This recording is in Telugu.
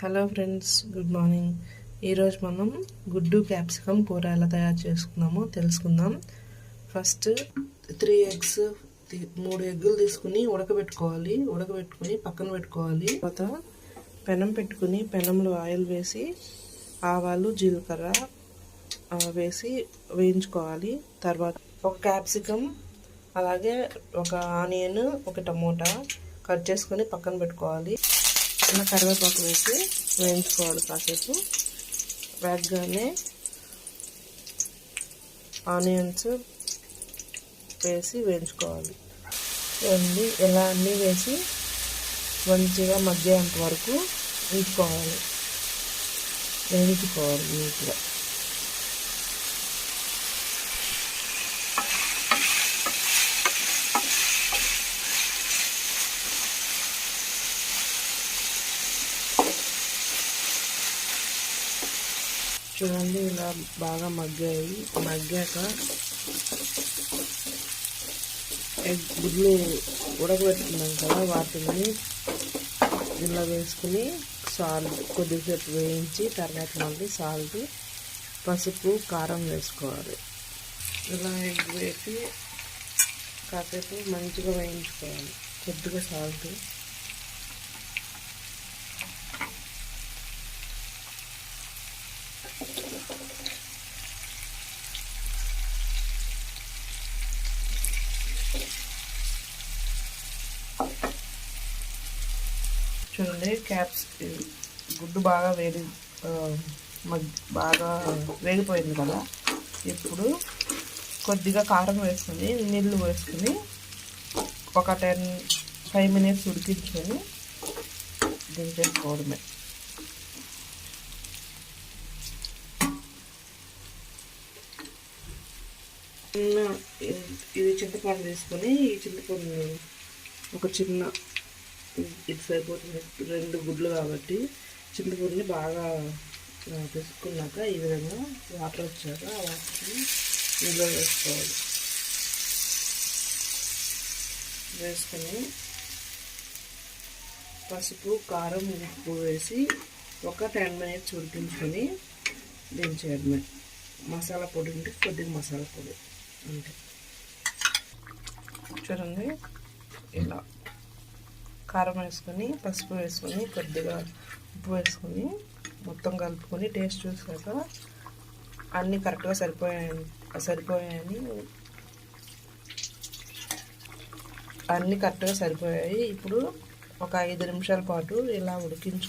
Hello friends, good morning. ఈరోజు మనం గుడ్డు క్యాప్సికమ్ కూర ఎలా తయారు చేసుకుందామో తెలుసుకుందాం. ఫస్ట్ 3 ఎగ్గులు తీసుకుని ఉడకబెట్టుకుని పక్కన పెట్టుకోవాలి. తర్వాత పెనం పెట్టుకుని పెనంలో ఆయిల్ వేసి ఆవాలు జీలకర్ర వేసి వేయించుకోవాలి. తర్వాత ఒక క్యాప్సికమ్, అలాగే ఒక ఆనియన్, ఒక టమోటా కట్ చేసుకొని పక్కన పెట్టుకోవాలి. ఇలా కరివేపాకు వేసి వేయించుకోవాలి. కాసేపు వేగగానే ఆనియన్స్ వేసి వేయించుకోవాలి. ఇలా అన్నీ వేసి మంచిగా మగ్గేంత వరకు వేయించుకోవాలి నీట్గా. చూడండి, ఇలా బాగా మగ్గాక గుడ్లు ఉడకబెట్టుకున్నాం కదా, వాటిని ఇలా వేసుకుని సాల్ట్ కొద్దిసేపు వేయించి తర్వాత మళ్ళీ సాల్ట్, పసుపు, కారం వేసుకోవాలి. ఇలా ఎగ్ వేసి కాసేపు మంచిగా వేయించుకోవాలి. కొద్దిగా సాల్ట్, చూడండి గుడ్డు బాగా బాగా వేగిపోయింది కదా. ఇప్పుడు కొద్దిగా కారం వేసుకొని నీళ్ళు వేసుకుని ఒక 5 మినిట్స్ ఉడికించుకొని దించేసుకోవడమే. ఇది చింతపండు తీసుకొని ఈ చింతపండు ఒక చిన్న ఇది సరిపోతుంది, 2 గుడ్లు కాబట్టి చింతపండుని బాగా తీసుకున్నాక ఈ విధంగా వాటర్ వచ్చాక వాటిని నీళ్ళు వేసుకోవాలి. వేసుకొని పసుపు, కారం, ఉప్పు వేసి ఒక 10 మినిట్స్ ఉడికించుకొని దించేయడమే. మసాలా పొడి ఉంటే కొద్దిగా మసాలా పొడి అంతే. చూడండి, ఇలా కారం వేసుకొని పసుపు వేసుకొని కొద్దిగా ఉప్పు వేసుకొని మొత్తం కలుపుకొని టేస్ట్ చూసాక అన్నీ కరెక్ట్గా సరిపోయాయి. ఇప్పుడు ఒక 5 నిమిషాల పాటు ఇలా ఉడికించు